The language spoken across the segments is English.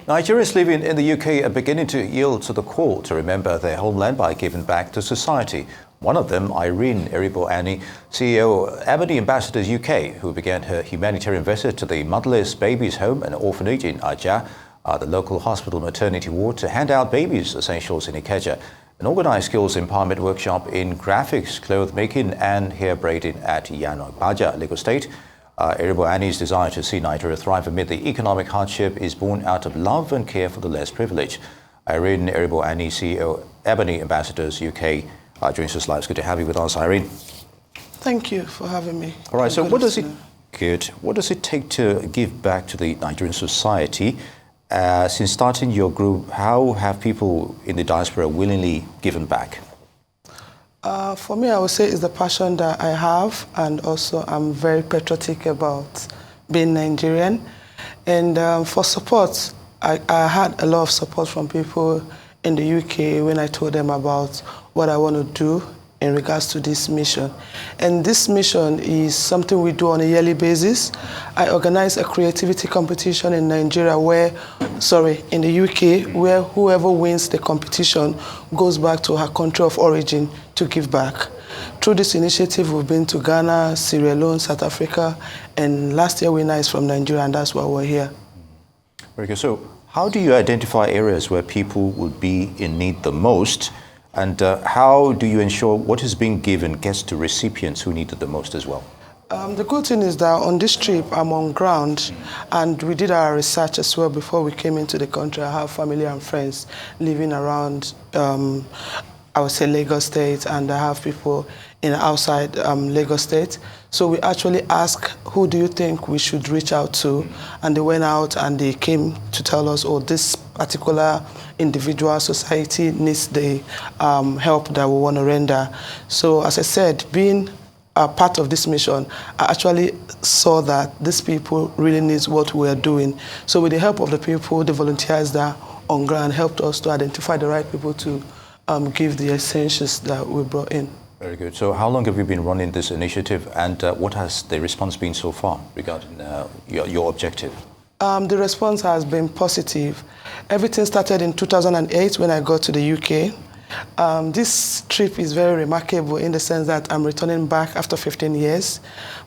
Nigerians living in the UK are beginning to yield to the call to remember their homeland by giving back to society. One of them, Irene, Eribo-Ani, CEO Ebony Ambassadors UK, who began her humanitarian visit to the Motherless Babies Home and Orphanage in Ajah, the local hospital maternity ward, to hand out babies' essentials in Ikeja, an organized skills empowerment workshop in graphics, cloth making and hair braiding at Yanobaja, Lagos State. Eribo-Ani's desire to see Nigeria thrive amid the economic hardship is born out of love and care for the less privileged. Irene, Eribo-Ani, CEO Ebony Ambassadors UK, joins us live. It's good to have you with us, Irene. Thank you for having me. All right, so what does it take to give back to the Nigerian society? Since starting your group, how have people in the diaspora willingly given back? For me, I would say it's the passion that I have, and also I'm very patriotic about being Nigerian. And for support, I had a lot of support from people in the UK when I told them about what I want to do in regards to this mission. And this mission is something we do on a yearly basis. I organize a creativity competition in Nigeria in the UK, where whoever wins the competition goes back to her country of origin to give back. Through this initiative, we've been to Ghana, Sierra Leone, South Africa, and last year winner is from Nigeria, and that's why we're here. Very good. So how do you identify areas where people would be in need the most? And how do you ensure what is being given gets to recipients who need it the most as well? The good thing is that on this trip, I'm on ground, and we did our research as well before we came into the country. I have family and friends living around, I would say, Lagos State, and I have people outside Lagos State. So we actually asked, who do you think we should reach out to? And they went out and they came to tell us, oh, this particular individual society needs the help that we want to render. So as I said, being a part of this mission, I actually saw that these people really need what we are doing. So with the help of the people, the volunteers that are on ground helped us to identify the right people to give the essentials that we brought in. Very good. So how long have you been running this initiative, and what has the response been so far regarding your objective? The response has been positive. Everything started in 2008 when I got to the UK. This trip is very remarkable in the sense that I'm returning back after 15 years.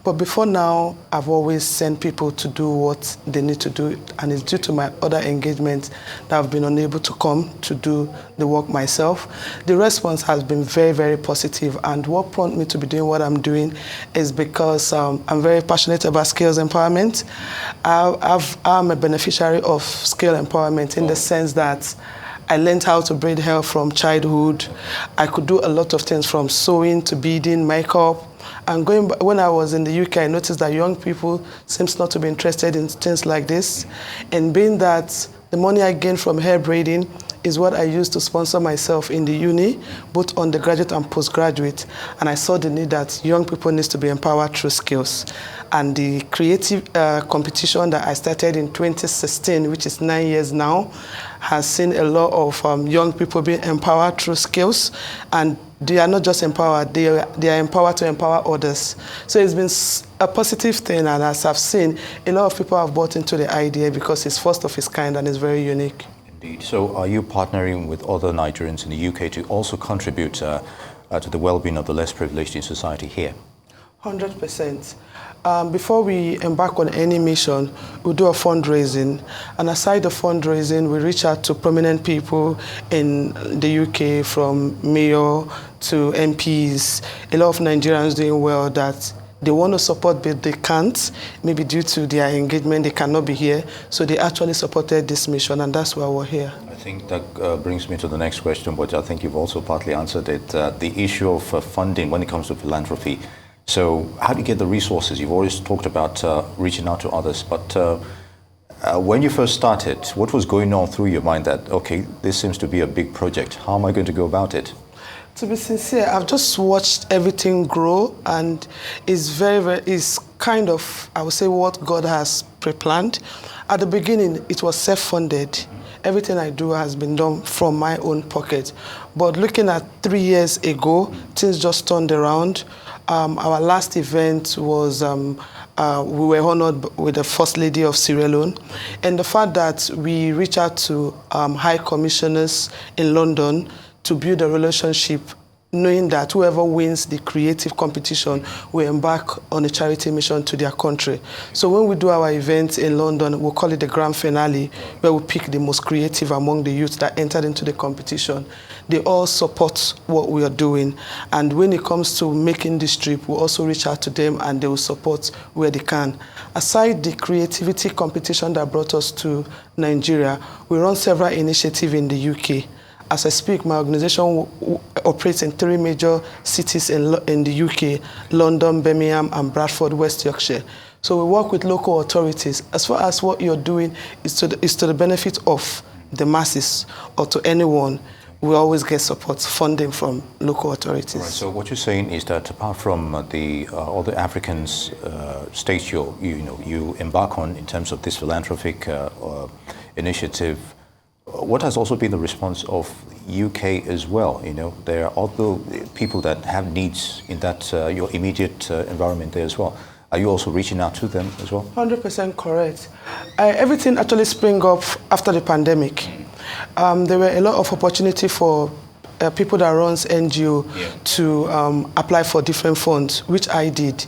But before now, I've always sent people to do what they need to do, and it's due to my other engagements that I've been unable to come to do the work myself. The response has been very, very positive, and what prompted me to be doing what I'm doing is because I'm very passionate about skills empowerment. I'm a beneficiary of skill empowerment in the sense that I learned how to braid hair from childhood. I could do a lot of things from sewing to beading, makeup. And when I was in the UK, I noticed that young people seem not to be interested in things like this. And being that the money I gained from hair braiding is what I used to sponsor myself in the uni, both undergraduate and postgraduate. And I saw the need that young people need to be empowered through skills. And the creative competition that I started in 2016, which is 9 years now, has seen a lot of young people being empowered through skills. And they are not just empowered, they are empowered to empower others. So it's been a positive thing, and as I've seen, a lot of people have bought into the idea because it's first of its kind and it's very unique. Indeed. So are you partnering with other Nigerians in the UK to also contribute to the well-being of the less privileged in society here? 100%. Before we embark on any mission, we do a fundraising. And aside the fundraising, we reach out to prominent people in the UK, from mayor to MPs. A lot of Nigerians doing well that they want to support, but they can't. Maybe due to their engagement, they cannot be here. So they actually supported this mission, and that's why we're here. I think that brings me to the next question, but I think you've also partly answered it. The issue of funding when it comes to philanthropy. So how do you get the resources? You've always talked about reaching out to others, but when you first started, what was going on through your mind that, okay, this seems to be a big project. How am I going to go about it? To be sincere, I've just watched everything grow, and it's kind of, I would say, what God has pre-planned. At the beginning, it was self-funded. Everything I do has been done from my own pocket. But looking at 3 years ago, things just turned around. Our last event was we were honored with the First Lady of Sierra Leone, and the fact that we reach out to high commissioners in London to build a relationship, knowing that whoever wins the creative competition will embark on a charity mission to their country. So when we do our events in London, we'll call it the grand finale, where we pick the most creative among the youth that entered into the competition. They all support what we are doing. And when it comes to making this trip, we'll also reach out to them and they will support where they can. Aside the creativity competition that brought us to Nigeria, we run several initiatives in the UK. As I speak, my organization operates in 3 major cities in the UK: London, Birmingham, and Bradford, West Yorkshire. So we work with local authorities. As far as what you're doing is to the benefit of the masses or to anyone, we always get support, funding from local authorities. Right, so what you're saying is that apart from all the African states you embark on in terms of this philanthropic initiative, what has also been the response of UK as well? There are other people that have needs in that your immediate environment there as well. Are you also reaching out to them as well? 100% correct. Everything actually sprang up after the pandemic. There were a lot of opportunity for people that runs NGO to apply for different funds, which I did.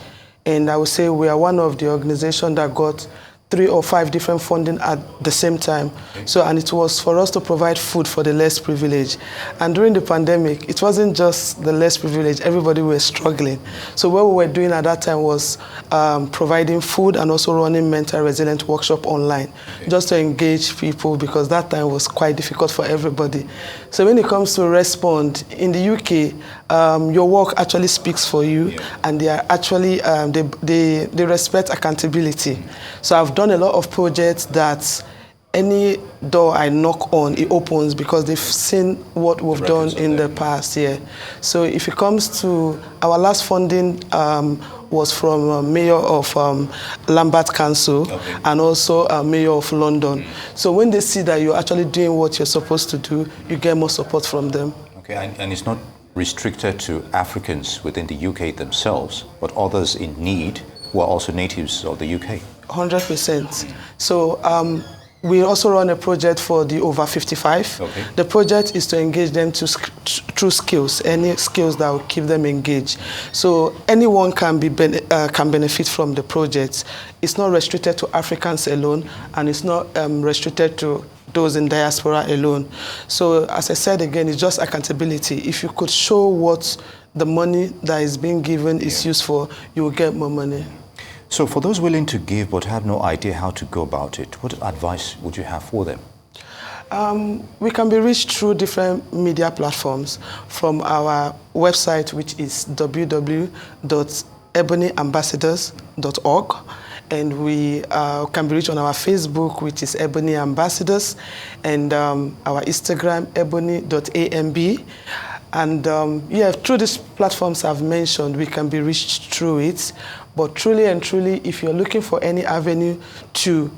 And I would say we are one of the organizations that got 3 or 5 different funding at the same time. So, and it was for us to provide food for the less privileged. And during the pandemic, it wasn't just the less privileged, everybody was struggling. So what we were doing at that time was providing food and also running mental resilience workshop online, just to engage people, because that time was quite difficult for everybody. So when it comes to respond, in the UK, your work actually speaks for you, and they are actually, they respect accountability. So I've done a lot of projects that any door I knock on, it opens, because they've seen what we've done in the past year. So if it comes to our last funding was from Mayor of Lambeth Council and also Mayor of London. So when they see that you're actually doing what you're supposed to do, you get more support from them. Okay, and it's not restricted to Africans within the UK themselves, but others in need who are also natives of the UK. 100%. So we also run a project for the over 55. Okay. The project is to engage them through skills, any skills that will keep them engaged. So anyone can benefit from the project. It's not restricted to Africans alone, and it's not restricted to those in diaspora alone. So as I said again, it's just accountability. If you could show what the money that is being given is used for, you will get more money. So for those willing to give but have no idea how to go about it, what advice would you have for them? We can be reached through different media platforms, from our website, which is www.ebonyambassadors.org. And we can be reached on our Facebook, which is Ebony Ambassadors, and our Instagram, ebony.amb. And through these platforms I've mentioned, we can be reached through it. But truly and truly, if you're looking for any avenue to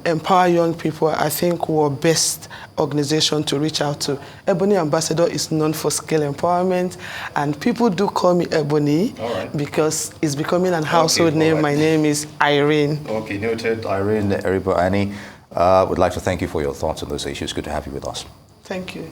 empower young people, I think we're best organization to reach out to. Ebony Ambassador is known for skill empowerment, and people do call me Ebony because it's becoming an household name. My name is Irene. Okay, noted. Irene Eribo-Ani. Would like to thank you for your thoughts on those issues. Good to have you with us. Thank you.